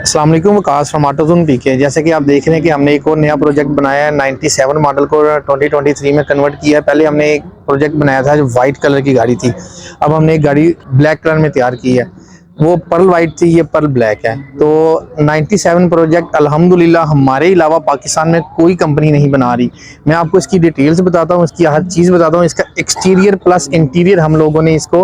अस्सलाम वालेकुम, वकास फ्रॉम ऑटोज़ोन पीके। जैसे कि आप देख रहे हैं कि हमने एक और नया प्रोजेक्ट बनाया है। 97 मॉडल को 2023 में कन्वर्ट किया है। पहले हमने एक प्रोजेक्ट बनाया था जो वाइट कलर की गाड़ी थी। अब हमने एक गाड़ी ब्लैक कलर में तैयार की है। वो पर्ल वाइट थी, ये पर्ल ब्लैक है। तो 97 प्रोजेक्ट अल्हम्दुलिल्लाह हमारे अलावा पाकिस्तान में कोई कंपनी नहीं बना रही। मैं आपको इसकी डिटेल्स बताता हूँ, इसकी हर चीज़ बताता हूँ। इसका एक्सटीरियर प्लस इंटीरियर हम लोगों ने इसको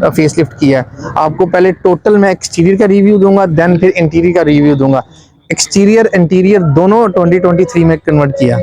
फेसलिफ्ट किया है। आपको पहले टोटल मैं एक्सटीरियर का रिव्यू दूंगा, देन फिर इंटीरियर का रिव्यू दूंगा। एक्सटीरियर इंटीरियर दोनों 2023 में कन्वर्ट किया।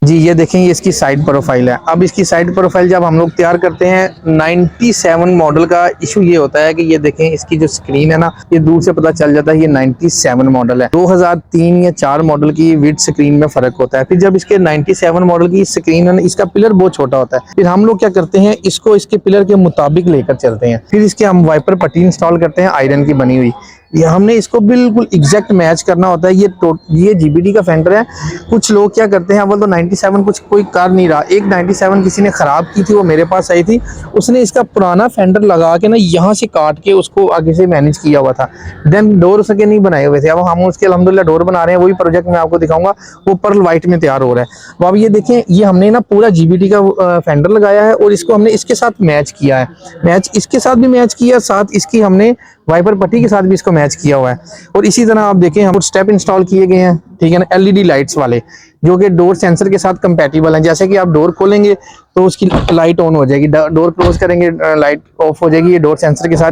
जी ये देखें, ये इसकी साइड प्रोफाइल है। अब इसकी साइड प्रोफाइल जब हम लोग तैयार करते हैं 97 मॉडल का इशू ये होता है कि ये देखें, इसकी जो स्क्रीन है ना, ये दूर से पता चल जाता है ये 97 मॉडल है। 2003 या 4 मॉडल की विड स्क्रीन में फर्क होता है। फिर जब इसके 97 मॉडल की स्क्रीन है ना, इसका पिलर बहुत छोटा होता है। फिर हम लोग क्या करते हैं, इसको इसके पिलर के मुताबिक लेकर चलते हैं। फिर इसके हम वाइपर पट्टी इंस्टॉल करते हैं आयरन की बनी हुई। ये हमने इसको बिल्कुल एग्जैक्ट मैच करना होता है। ये जीबीडी का फेंडर है। कुछ लोग क्या करते हैं, अव्वल तो 97 कुछ कोई कर नहीं रहा। एक 97 किसी ने खराब की थी, वो मेरे पास आई थी। उसने इसका पुराना फेंडर लगा के ना यहाँ से काट के उसको आगे से मैनेज किया हुआ था। देन डोर उसके नहीं बनाए हुए थे। अब हम उसके अल्हम्दुलिल्लाह डोर बना रहे हैं। वही प्रोजेक्ट मैं आपको दिखाऊंगा, वो पर्ल वाइट में तैयार हो रहा है। तो अब ये देखें, ये हमने ना पूरा जीबीडी का फेंडर लगाया है और इसको हमने इसके साथ मैच किया है। मैच इसके साथ भी मैच किया, साथ इसकी हमने वाइपर पट्टी के साथ भी इसको मैच किया हुआ है। और इसी तरह आप देखें, हम स्टेप इंस्टॉल किए गए हैं, ठीक है ना, एलईडी लाइट्स वाले, जो कि डोर सेंसर के साथ कंपैटिबल हैं। जैसे कि आप डोर खोलेंगे तो उसकी लाइट ऑन हो जाएगी, डोर क्लोज करेंगे लाइट ऑफ हो जाएगी। ये डोर सेंसर के साथ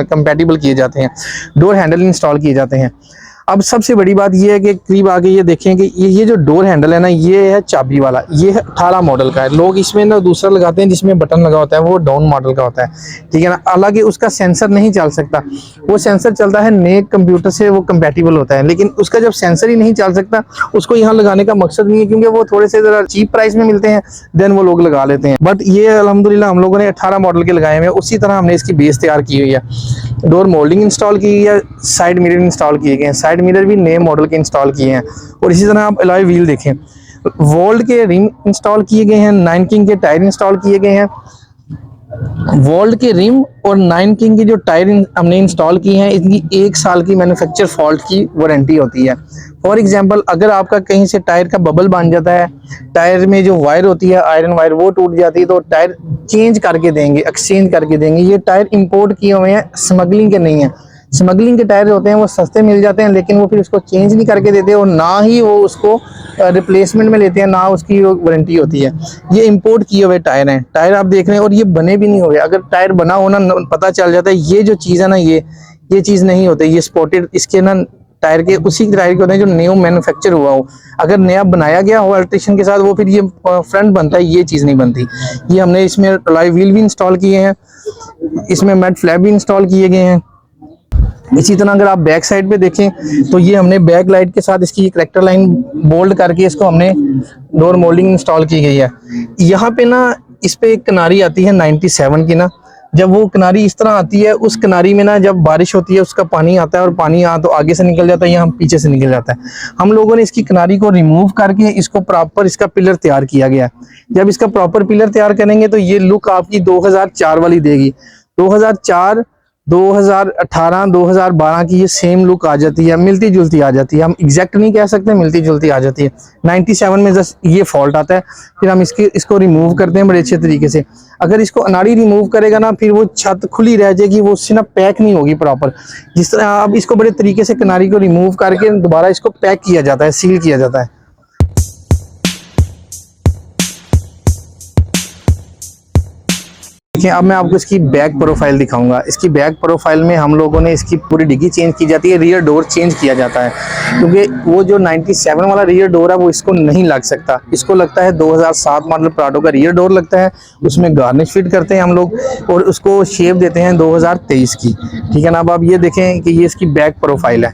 कंपैटिबल किए जाते हैं। डोर हैंडल इंस्टॉल किए जाते हैं। अब सबसे बड़ी बात यह है कि करीब आगे ये देखें कि ये जो डोर हैंडल है ना, ये है चाबी वाला। ये है 18 मॉडल का है। लोग इसमें ना दूसरा लगाते हैं जिसमें बटन लगा होता है, वो डाउन मॉडल का होता है, ठीक है ना। हालांकि उसका सेंसर नहीं चल सकता। वो सेंसर चलता है नए कंप्यूटर से, वो कंपैटिबल होता है। लेकिन उसका जब सेंसर ही नहीं चल सकता, उसको यहाँ लगाने का मकसद नहीं है, क्योंकि वो थोड़े से जरा चीप प्राइस में मिलते हैं, देन वो लोग लगा लेते हैं। बट ये अल्हम्दुलिल्लाह हम लोगों ने 18 मॉडल के लगाए हुए हैं। उसी तरह हमने इसकी बेस तैयार की हुई है। डोर मोल्डिंग इंस्टॉल की हुई है, साइड मिरर इंस्टॉल किए गए हैं। साइड मिरर भी नए मॉडल के इंस्टॉल किए हैं। और इसी तरह आप अलॉय व्हील देखें, वोल्ड के रिम इंस्टॉल किए गए हैं। 9 किंग के टायर इंस्टॉल किए गए हैं। वोल्ड के रिम और 9 किंग के जो टायर हमने इंस्टॉल किए हैं, इनकी 1 साल की मैन्युफैक्चर फॉल्ट की वारंटी होती है। फॉर एग्जांपल, अगर आपका कहीं से टायर का बबल बन जाता है, टायर में जो वायर होती है आयरन वायर, वो टूट जाती है, तो टायर चेंज करके देंगे, एक्सचेंज करके देंगे। ये टायर इंपोर्ट किए हुए हैं, स्मगलिंग के नहीं है। स्मगलिंग के टायर होते हैं वो सस्ते मिल जाते हैं, लेकिन वो फिर उसको चेंज नहीं करके देते और ना ही वो उसको रिप्लेसमेंट में लेते हैं, ना उसकी वारंटी होती है। ये इंपोर्ट किए हुए टायर हैं। टायर आप देख रहे हैं, और ये बने भी नहीं हुए। अगर टायर बना होना पता चल जाता है। ये जो चीज़ है ना, ये चीज़ नहीं होती। ये स्पॉटेड इसके ना टायर के उसी टायर के होते हैं जो न्यू मैन्युफैक्चर हुआ हो। अगर नया बनाया गया हो अल्ट्रेशन के साथ, वो फिर ये फ्रंट बनता है, ये चीज़ नहीं बनती। ये हमने इसमें अलॉय व्हील भी इंस्टॉल किए हैं, इसमें मैट फ्लैप भी इंस्टॉल किए गए हैं। इसी तरह अगर आप बैक साइड पे देखें, तो ये हमने बैक लाइट के साथ इसकी करेक्टर लाइन बोल्ड करके इसको हमने डोर मोल्डिंग इंस्टॉल की गई है। यहाँ पे ना इस पे एक किनारी आती है 97 की ना। जब वो किनारी इस तरह आती है, उस किनारी में ना जब बारिश होती है उसका पानी आता है, और पानी तो आगे से निकल जाता है, यहाँ पीछे से निकल जाता है। हम लोगों ने इसकी किनारी को रिमूव करके इसको प्रॉपर इसका पिलर तैयार किया गया है। जब इसका प्रॉपर पिलर तैयार करेंगे तो ये लुक आपकी 2004 वाली देगी। 2004, 2018, 2012 की ये सेम लुक आ जाती है, मिलती जुलती आ जाती है। हम एग्जैक्ट नहीं कह सकते, मिलती जुलती आ जाती है। 97 में जस्ट ये फॉल्ट आता है। फिर हम इसको रिमूव करते हैं बड़े अच्छे तरीके से। अगर इसको अनाड़ी रिमूव करेगा ना, फिर वो छत खुली रह जाएगी, वो उससे ना पैक नहीं होगी प्रॉपर। जिस तरह आप इसको बड़े तरीके से किनारी को रिमूव करके दोबारा इसको पैक किया जाता है, सील किया जाता है। देखिए, अब मैं आपको इसकी बैक प्रोफाइल दिखाऊंगा। इसकी बैक प्रोफाइल में हम लोगों ने इसकी पूरी डिग्गी चेंज की जाती है, रियर डोर चेंज किया जाता है, क्योंकि वो जो 97 वाला रियर डोर है वो इसको नहीं लग सकता। इसको लगता है 2007 मॉडल प्राडो का रियर डोर लगता है, उसमें गार्निश फिट करते हैं हम लोग और उसको शेप देते हैं 2023 की, ठीक है ना। अब आप ये देखें कि ये इसकी बैक प्रोफाइल है।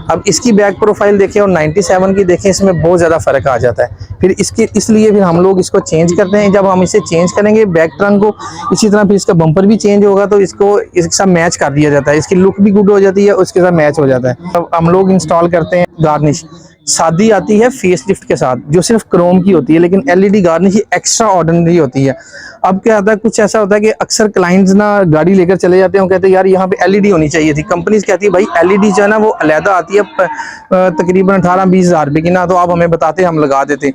अब इसकी बैक प्रोफाइल देखें और 97 की देखें, इसमें बहुत ज़्यादा फ़र्क आ जाता है। फिर इसके इसलिए फिर हम लोग इसको चेंज करते हैं। जब हम इसे चेंज करेंगे बैक ट्रंक को, इसी तरह फिर इसका बम्पर भी चेंज होगा तो इसको इसके साथ मैच कर दिया जाता है, इसकी लुक भी गुड हो जाती है, उसके साथ मैच हो जाता है। अब हम लोग इंस्टॉल करते हैं गार्निश, सादी आती है फेस लिफ्ट के साथ जो सिर्फ क्रोम की होती है, लेकिन एलईडी गार्निश एक्स्ट्रा ऑर्डिनरी होती है। अब क्या होता है, कुछ ऐसा होता है कि अक्सर क्लाइंट्स ना गाड़ी लेकर चले जाते हैं, कहते हैं यार यहाँ पे एलईडी होनी चाहिए थी। कंपनीज कहती है भाई एलईडी जो है ना वो अलहदा आती है तकरीबन 18-20 हज़ार रुपए की ना, तो आप हमें बताते हम लगा देते।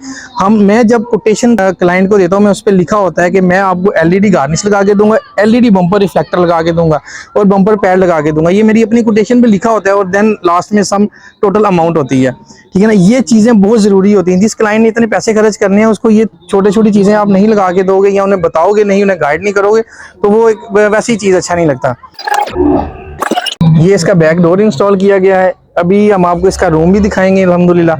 मैं जब कोटेशन क्लाइंट को देता हूँ, मैं उस पर लिखा होता है कि मैं आपको एलईडी गार्निश लगा के दूंगा, एलईडी बम्पर रिफ्लेक्टर लगा के दूंगा और बम्पर पैड लगा के दूंगा, ये मेरी अपनी कोटेशन पे लिखा होता है। और देन लास्ट में सम टोटल अमाउंट होती है, ठीक है ना। ये चीजें बहुत जरूरी होती हैं। जिस क्लाइंट ने इतने पैसे खर्च करने हैं उसको ये छोटी छोटी चीजें आप नहीं लगा के दोगे या उन्हें बताओगे नहीं, उन्हें गाइड नहीं करोगे, तो वो एक वैसी चीज अच्छा नहीं लगता। ये इसका बैक डोर इंस्टॉल किया गया है। अभी हम आपको इसका रूम भी दिखाएंगे अल्हम्दुलिल्लाह।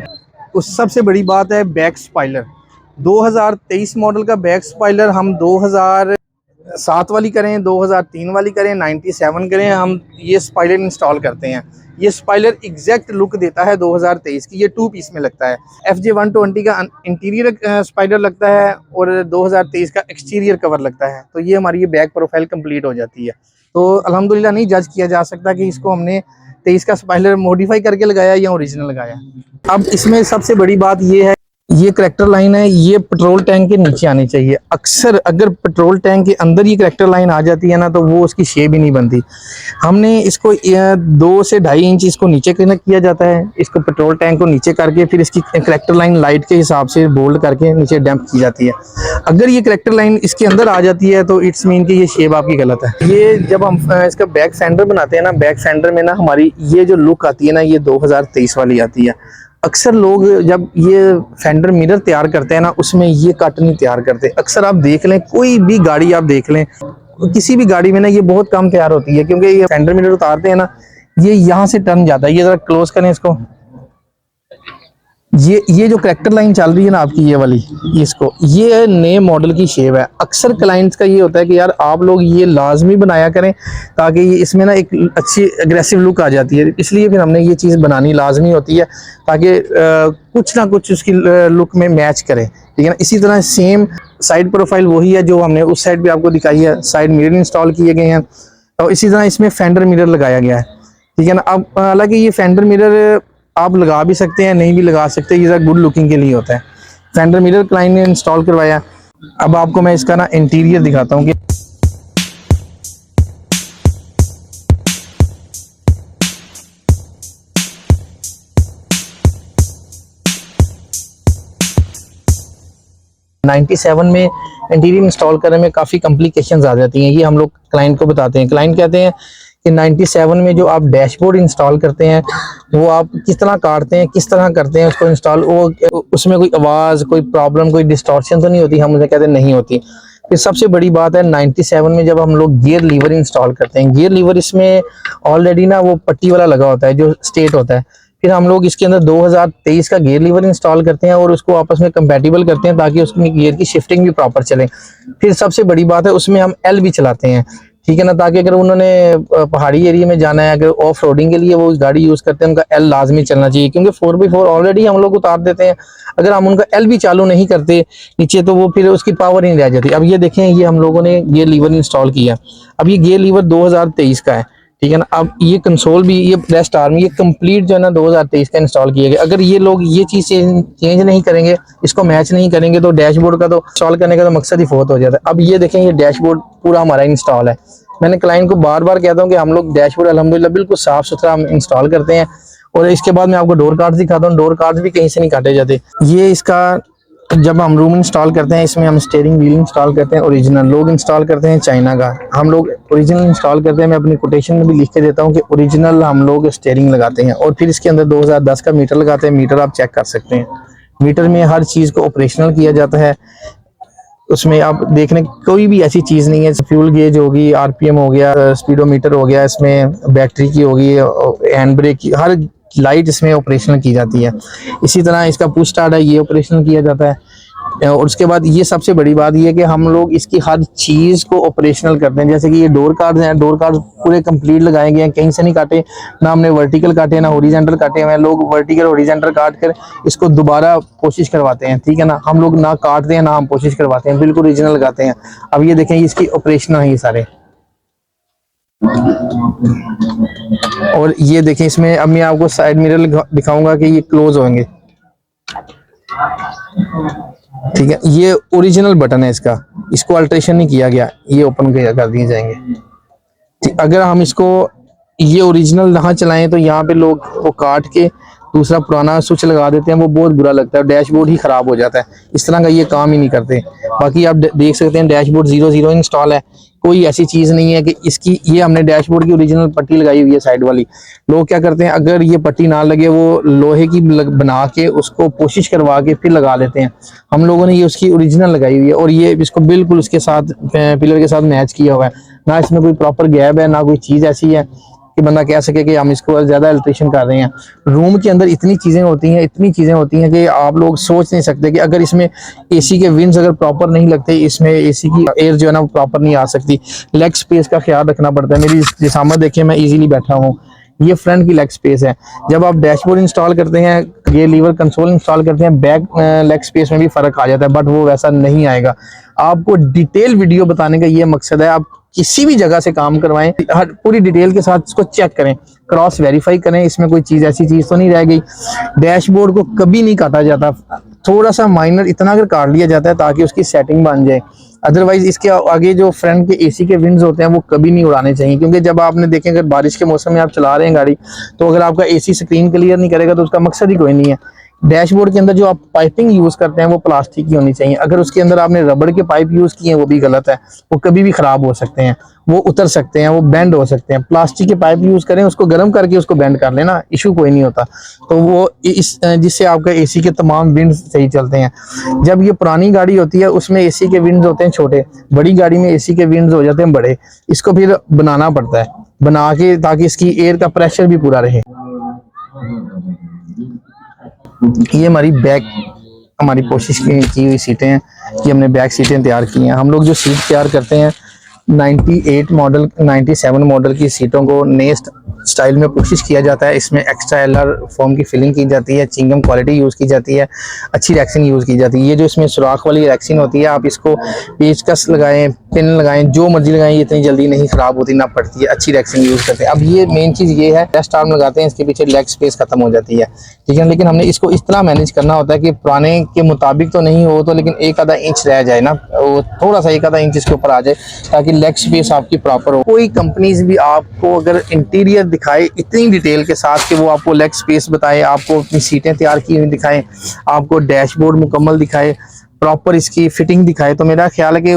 उस सबसे बड़ी बात है बैक स्पॉइलर। 2023 मॉडल का बैक स्पॉइलर हम 2007 वाली करें, 2003 वाली करें, 97 करें, हम ये स्पॉइलर इंस्टॉल करते हैं। ये स्पॉइलर एग्जैक्ट लुक देता है 2023 की। ये 2 पीस में लगता है। FJ120 का इंटीरियर स्पॉइलर लगता है और 2023 का एक्सटीरियर कवर लगता है। तो ये हमारी ये बैक प्रोफाइल कंप्लीट हो जाती है। तो अल्हम्दुलिल्लाह नहीं जज किया जा सकता कि इसको हमने 23 का स्पॉइलर मॉडिफाई करके लगाया या ओरिजिनल लगाया। अब इसमें सबसे बड़ी बात ये है, ये करैक्टर लाइन है, ये पेट्रोल टैंक के नीचे आनी चाहिए। अक्सर अगर पेट्रोल टैंक के अंदर ये करैक्टर लाइन आ जाती है ना, तो वो उसकी शेप ही नहीं बनती। हमने इसको 2 से 2.5 इंच इसको नीचे कनेक्ट किया जाता है। इसको पेट्रोल टैंक को नीचे करके फिर इसकी करैक्टर लाइन लाइट के हिसाब से बोल्ड करके नीचे डैम्प की जाती है। अगर ये करैक्टर लाइन इसके अंदर आ जाती है तो इट्स मीन कि ये शेप आपकी गलत है। ये जब हम इसका बैक फेंडर बनाते हैं ना, बैक फेंडर में ना हमारी ये जो लुक आती है ना, ये 2023 वाली आती है। अक्सर लोग जब ये फेंडर मिरर तैयार करते हैं ना, उसमें ये कट नहीं तैयार करते। अक्सर आप देख लें, कोई भी गाड़ी आप देख लें, किसी भी गाड़ी में ना ये बहुत कम तैयार होती है, क्योंकि ये फेंडर मिरर उतारते हैं ना, ये यहाँ से टर्न जाता है। ये जरा क्लोज करें इसको। ये जो करैक्टर लाइन चल रही है ना आपकी, ये वाली, इसको ये नए मॉडल की शेप है। अक्सर क्लाइंट्स का ये होता है कि यार आप लोग ये लाजमी बनाया करें ताकि इसमें ना एक अच्छी एग्रेसिव लुक आ जाती है। इसलिए फिर हमने ये चीज़ बनानी लाजमी होती है ताकि कुछ ना कुछ उसकी लुक में मैच करे, ठीक है ना। इसी तरह सेम साइड प्रोफाइल वही है जो हमने उस साइड पर आपको दिखाई है। साइड मिरर इंस्टॉल किए गए हैं और इसी तरह इसमें फेंडर मिरर लगाया गया है, ठीक है ना। अब हालांकि ये फेंडर मिरर आप लगा भी सकते हैं, नहीं भी लगा सकते, ये गुड लुकिंग के लिए होता है। फेंडर मिरर क्लाइंट ने इंस्टॉल करवाया। अब आपको मैं इसका ना इंटीरियर दिखाता हूँ कि '97 में इंटीरियर इंस्टॉल करने में काफ़ी कॉम्प्लिकेशंस आ जाती हैं। ये हम लोग क्लाइंट को बताते हैं। क्लाइंट कहते हैं कि 97 में जो आप डैशबोर्ड इंस्टॉल करते हैं वो आप किस तरह काटते हैं, किस तरह करते हैं उसको इंस्टॉल, वो उसमें कोई आवाज़, कोई प्रॉब्लम, कोई डिस्टॉर्शन तो नहीं होती? हम उन्हें कहते हैं नहीं होती। फिर सबसे बड़ी बात है 97 में जब हम लोग गियर लीवर इंस्टॉल करते हैं, गियर लीवर इसमें ऑलरेडी ना वो पट्टी वाला लगा होता है जो स्टेट होता है। फिर हम लोग इसके अंदर 2023 का गियर लीवर इंस्टॉल करते हैं और उसको आपस में कंपैटिबल करते हैं ताकि उसमें गियर की शिफ्टिंग भी प्रॉपर चले। फिर सबसे बड़ी बात है उसमें हम एल भी चलाते हैं, ठीक है ना, ताकि अगर उन्होंने पहाड़ी एरिया में जाना है, अगर ऑफ रोडिंग के लिए वो गाड़ी यूज करते हैं, उनका एल लाजमी चलना चाहिए, क्योंकि 4x4 ऑलरेडी हम लोग उतार देते हैं। अगर हम उनका एल भी चालू नहीं करते नीचे तो वो फिर उसकी पावर नहीं रह जाती। अब ये देखें, ये हम लोगों ने गियर लीवर इंस्टॉल किया। अब ये गियर लीवर 2023 का है, ठीक है ना। अब ये कंसोल भी, ये रेस्ट आर्म, ये कंप्लीट जो है ना 2023 का इंस्टॉल किया गया। अगर ये लोग ये चीज़ चेंज नहीं करेंगे, इसको मैच नहीं करेंगे, तो डैशबोर्ड का तो इंस्टॉल करने का तो मकसद ही फोत हो जाता है। अब ये देखें, ये डैशबोर्ड पूरा हमारा इंस्टॉल है। मैंने क्लाइंट को बार बार कहता हूँ कि हम लोग डैशबोर्ड अल्हम्दुलिल्लाह बिल्कुल साफ सुथरा हम इंस्टॉल करते हैं। और इसके बाद मैं आपको डोर कार्ड्स दिखाता हूँ। डोर कार्ड्स भी कहीं से नहीं काटे जाते। ये इसका जब हम रूम इंस्टॉल करते हैं, इसमें हम स्टीयरिंग व्हील इंस्टॉल करते हैं ओरिजिनल, लोग इंस्टॉल करते हैं चाइना का, हम लोग ओरिजिनल इंस्टॉल करते हैं। मैं अपनी कोटेशन में भी लिख के देता हूँ कि ओरिजिनल हम लोग स्टीयरिंग लगाते हैं। और फिर इसके अंदर 2010 का मीटर लगाते हैं। मीटर आप चेक कर सकते हैं, मीटर में हर चीज़ को ऑपरेशनल किया जाता है। उसमें आप देखने कोई भी ऐसी चीज़ नहीं है। फ्यूल गेज होगी, आरपीएम हो गया, स्पीडोमीटर हो गया, इसमें बैटरी की होगी, हैंड ब्रेक की, हर लाइट इसमें ऑपरेशनल की जाती है। इसी तरह इसका पुश स्टार्ट है, ये ऑपरेशनल किया जाता है। और उसके बाद ये सबसे बड़ी बात ये है कि हम लोग इसकी हर चीज़ को ऑपरेशनल करते हैं। जैसे कि ये डोर कार्ड्स हैं, डोर कार्ड्स पूरे कंप्लीट लगाए गए हैं, कहीं से नहीं काटे, ना हमने वर्टिकल काटे ना हॉरिजॉन्टल काटे हुए हैं। लोग वर्टिकल हॉरिजॉन्टल काट कर इसको दोबारा कोशिश करवाते हैं, ठीक है ना। हम लोग ना काटते हैं ना हम कोशिश करवाते हैं, बिल्कुल ओरिजिनल लगाते हैं। अब ये देखें इसकी ऑपरेशन है ये सारे। और ये देखें इसमें अब मैं आपको साइड मिरर दिखाऊंगा कि ये क्लोज होंगे, ठीक है। ये ओरिजिनल बटन है इसका, इसको अल्ट्रेशन नहीं किया गया, ये ओपन कर दिए जाएंगे। ठीक, अगर हम इसको ये ओरिजिनल ना चलाएं तो यहाँ पे लोग वो काट के दूसरा पुराना स्विच लगा देते हैं, वो बहुत बुरा लगता है, डैशबोर्ड ही खराब हो जाता है। इस तरह का ये काम ही नहीं करते। बाकी आप देख सकते हैं डैशबोर्ड 00 इंस्टॉल है, कोई ऐसी चीज़ नहीं है कि इसकी ये हमने डैशबोर्ड की ओरिजिनल पट्टी लगाई हुई है साइड वाली। लोग क्या करते हैं, अगर ये पट्टी ना लगे वो लोहे की बना के उसको कोशिश करवा के फिर लगा लेते हैं। हम लोगों ने ये उसकी ओरिजिनल लगाई हुई है और ये इसको बिल्कुल उसके साथ पिलर के साथ मैच किया हुआ है। ना इसमें कोई प्रॉपर गैप है, ना कोई चीज़ ऐसी है कि बंदा कह सके कि हम इसको ज़्यादा अल्ट्रेशन कर रहे हैं। रूम के अंदर इतनी चीज़ें होती हैं, इतनी चीज़ें होती हैं कि आप लोग सोच नहीं सकते कि अगर इसमें एसी के विंड्स अगर प्रॉपर नहीं लगते, इसमें एसी की एयर जो है ना प्रॉपर नहीं आ सकती। लेग स्पेस का ख्याल रखना पड़ता है। मेरी जिसामत देखिए, मैं इजीली बैठा हूँ, ये फ्रंट की लेग स्पेस है। जब आप डैशबोर्ड इंस्टॉल करते हैं, ये लीवर कंसोल इंस्टॉल करते हैं, बैक लेग स्पेस में भी फर्क आ जाता है, बट वो वैसा नहीं आएगा। आपको डिटेल वीडियो बताने का ये मकसद है। आप किसी भी जगह से काम करवाएं, हर पूरी डिटेल के साथ इसको चेक करें, क्रॉस वेरीफाई करें, इसमें कोई चीज़ ऐसी चीज़ तो नहीं रह गई। डैशबोर्ड को कभी नहीं काटा जाता, थोड़ा सा माइनर इतना अगर काट लिया जाता है ताकि उसकी सेटिंग बन जाए। अदरवाइज इसके आगे जो फ्रंट के एसी के विंड्स होते हैं वो कभी नहीं उड़ाने चाहिए, क्योंकि जब आपने देखें अगर बारिश के मौसम में आप चला रहे हैं गाड़ी, तो अगर आपका एसी स्क्रीन क्लियर नहीं करेगा तो उसका मकसद ही कोई नहीं है। डैशबोर्ड के अंदर जो आप पाइपिंग यूज करते हैं वो प्लास्टिक की होनी चाहिए। अगर उसके अंदर आपने रबड़ के पाइप यूज किए हैं वो भी गलत है, वो कभी भी खराब हो सकते हैं, वो उतर सकते हैं, वो बेंड हो सकते हैं। प्लास्टिक के पाइप यूज करें, उसको गर्म करके उसको बेंड कर लेना, इशू कोई नहीं होता। तो वो इस जिससे आपका एसी के तमाम विंड सही चलते हैं। जब ये पुरानी गाड़ी होती है उसमें एसी के विंड्स होते हैं छोटे, बड़ी गाड़ी में एसी के विंड्स हो जाते हैं बड़े। इसको फिर बनाना पड़ता है, बना के, ताकि इसकी एयर का प्रेशर भी पूरा रहे। ये हमारी बैक हमारी कोशिश की हुई सीटें हैं, ये हमने बैक सीटें तैयार की हैं। हम लोग जो सीट तैयार करते हैं 98 मॉडल 97 मॉडल की सीटों को नए स्टाइल में कोशिश किया जाता है। इसमें एक्स्ट्रा एलआर फॉर्म की फिलिंग की जाती है, चिंगम क्वालिटी यूज़ की जाती है, अच्छी रैक्सिंग यूज़ की जाती है। ये जो इसमें सुराख वाली रैक्सिंग होती है, आप इसको पेचकस लगाएं, पिन लगाएं, जो मर्जी लगाएं, ये इतनी जल्दी नहीं खराब होती, ना पड़ती है, अच्छी रैक्सिंग यूज़ करते हैं। अब ये मेन चीज़ ये है, रेस्ट आर्म लगाते हैं, इसके पीछे लेग स्पेस खत्म हो जाती है, ठीक है। लेकिन हमने इसको इस तरह मैनेज करना होता है कि पुराने के मुताबिक तो नहीं हो तो, लेकिन एक आधा इंच रह जाए ना, वो थोड़ा सा एक आधा इंच इसके ऊपर आ जाए, ताकि लेग स्पेस आपकी प्रॉपर हो। कोई कंपनीज भी आपको अगर इंटीरियर दिखाए इतनी डिटेल के साथ कि वो आपको लेग स्पेस बताए, आपको अपनी सीटें तैयार की हुई दिखाएं, आपको डैशबोर्ड मुकम्मल दिखाए, प्रॉपर इसकी फिटिंग दिखाए, तो मेरा ख्याल है कि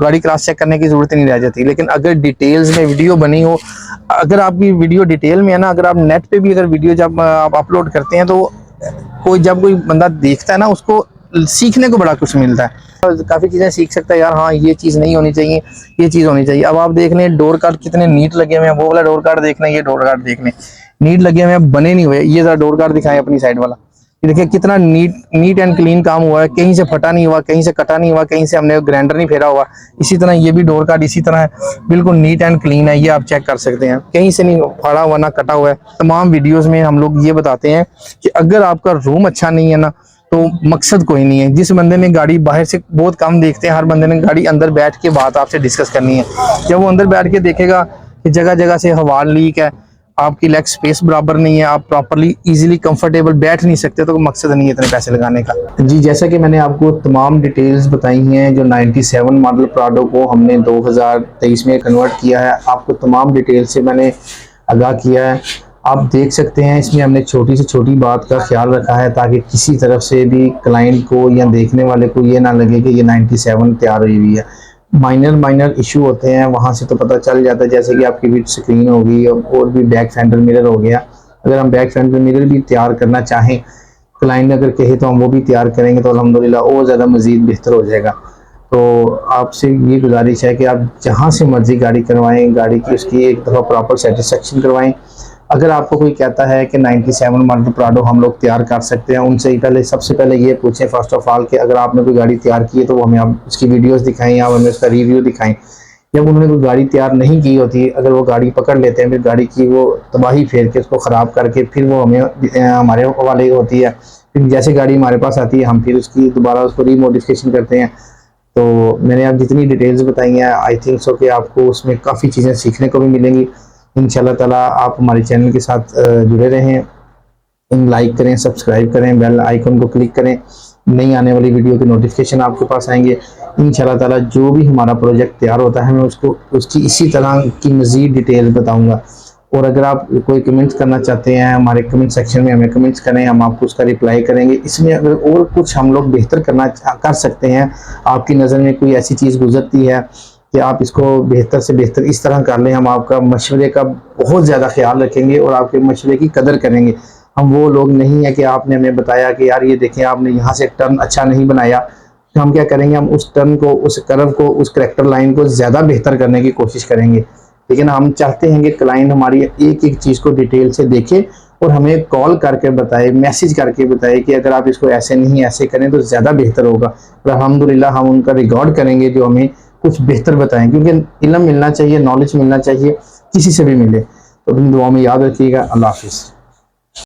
गाड़ी क्रॉस चेक करने की जरूरत नहीं रह जाती। लेकिन अगर डिटेल्स में वीडियो बनी हो, अगर आपकी वीडियो डिटेल में है ना, अगर आप नेट पे भी अगर वीडियो जब आप अपलोड करते हैं तो जब कोई बंदा देखता है ना, उसको सीखने को बड़ा कुछ मिलता है, काफ़ी चीज़ें सीख सकता है। यार हाँ, ये चीज़ नहीं होनी चाहिए, ये चीज़ होनी चाहिए। अब आप देख लें डोर कार्ड कितने नीट लगे हुए हैं, वो वाला डोर कार्ड देख लें, ये डोर कार्ड देख लें, नीट लगे हुए हैं, बने नहीं हुए। ये ज़रा डोर कार्ड दिखाएं अपनी साइड वाला, ये देखिए कितना नीट एंड क्लीन काम हुआ है, कहीं से फटा नहीं हुआ, कहीं से कटा नहीं हुआ, कहीं से हमने ग्राइंडर नहीं फेरा हुआ। इसी तरह ये भी डोर कार्ड इसी तरह है, बिल्कुल नीट एंड क्लीन है, ये आप चेक कर सकते हैं, कहीं से नहीं फाड़ा हुआ ना कटा हुआ है। तमाम वीडियोस में हम लोग ये बताते हैं कि अगर आपका रूम अच्छा नहीं है ना, तो मकसद कोई नहीं है। जिस बंदे ने गाड़ी बाहर से बहुत कम देखते हैं, हर बंदे ने गाड़ी अंदर बैठ के बात आपसे डिस्कस करनी है। जब वो अंदर बैठ के देखेगा कि जगह जगह से हवा लीक है, आपकी लेग स्पेस बराबर नहीं है, आप प्रॉपर्ली इजीली कंफर्टेबल बैठ नहीं सकते, तो मकसद नहीं है इतने पैसे लगाने का। जी, जैसा कि मैंने आपको तमाम डिटेल्स बताई हैं, जो 97 मॉडल प्राडो को हमने 2023 में कन्वर्ट किया है, आपको तमाम डिटेल से मैंने आगाह किया है। आप देख सकते हैं इसमें हमने छोटी से छोटी बात का ख्याल रखा है, ताकि किसी तरफ से भी क्लाइंट को या देखने वाले को ये ना लगे कि ये 97 तैयार हुई हुई है। माइनर इशू होते हैं, वहाँ से तो पता चल जाता है, जैसे कि आपकी विंड स्क्रीन होगी और भी बैक फेंडर मिरर हो गया। अगर हम बैक फेंडर मिरर भी तैयार करना चाहें, क्लाइंट अगर कहे तो हम वो भी तैयार करेंगे, तो अल्हम्दुलिल्लाह और ज़्यादा मज़ीद बेहतर हो जाएगा। तो आपसे ये गुजारिश है कि आप जहाँ से मर्जी गाड़ी करवाएं, गाड़ी की उसकी एक दफ़ा प्रॉपर सेटिस्फेक्शन करवाएं। अगर आपको कोई कहता है कि 97 मॉडल प्राडो हम लोग तैयार कर सकते हैं, उनसे ही पहले सबसे पहले ये पूछें फर्स्ट ऑफ ऑल कि अगर आपने कोई गाड़ी तैयार की है तो वो हमें आप उसकी वीडियोस दिखाएं, आप हमें उसका रिव्यू दिखाएं। जब उन्होंने कोई गाड़ी तैयार नहीं की होती, अगर वो गाड़ी पकड़ लेते हैं, फिर गाड़ी की वो तबाही फेर के उसको ख़राब करके फिर वो हमें हमारे हवाले होती है। फिर जैसे गाड़ी हमारे पास आती है हम फिर उसकी दोबारा उसको रीमोडिफिकेशन करते हैं। तो मैंने आप जितनी डिटेल्स बताई हैं आई थिंक सो कि आपको उसमें काफ़ी चीज़ें सीखने को भी मिलेंगी। इंशाल्लाह ताला आप हमारे चैनल के साथ जुड़े रहें, लाइक करें, सब्सक्राइब करें, बेल आइकन को क्लिक करें, नई आने वाली वीडियो के नोटिफिकेशन आपके पास आएंगे। इंशाल्लाह ताला जो भी हमारा प्रोजेक्ट तैयार होता है मैं उसको उसकी इसी तरह की मज़ीद डिटेल बताऊंगा। और अगर आप कोई कमेंट्स करना चाहते हैं हमारे कमेंट सेक्शन में हमें कमेंट्स करें, हम आपको उसका रिप्लाई करेंगे। इसमें अगर और कुछ हम लोग बेहतर कर सकते हैं, आपकी नज़र में कोई ऐसी चीज़ गुजरती है कि आप इसको बेहतर से बेहतर इस तरह कर लें, हम आपका मशवरे का बहुत ज़्यादा ख्याल रखेंगे और आपके मशवरे की कदर करेंगे। हम वो लोग नहीं है कि आपने हमें बताया कि यार ये देखें आपने यहाँ से टर्न अच्छा नहीं बनाया, तो हम क्या करेंगे, हम उस टर्न को, उस कर्व को, उस करैक्टर लाइन को ज़्यादा बेहतर करने की कोशिश करेंगे। लेकिन हम चाहते हैं कि क्लाइंट हमारी एक एक चीज़ को डिटेल से देखे और हमें कॉल करके बताए, मैसेज करके बताए कि अगर आप इसको ऐसे नहीं ऐसे करें तो ज़्यादा बेहतर होगा। और अल्हम्दुलिल्लाह हम उनका रिकॉर्ड करेंगे जो हमें कुछ बेहतर बताएं, क्योंकि इल्म मिलना चाहिए, नॉलेज मिलना चाहिए, किसी से भी मिले। तो इन दुआ में याद रखिएगा। अल्लाह हाफिज़।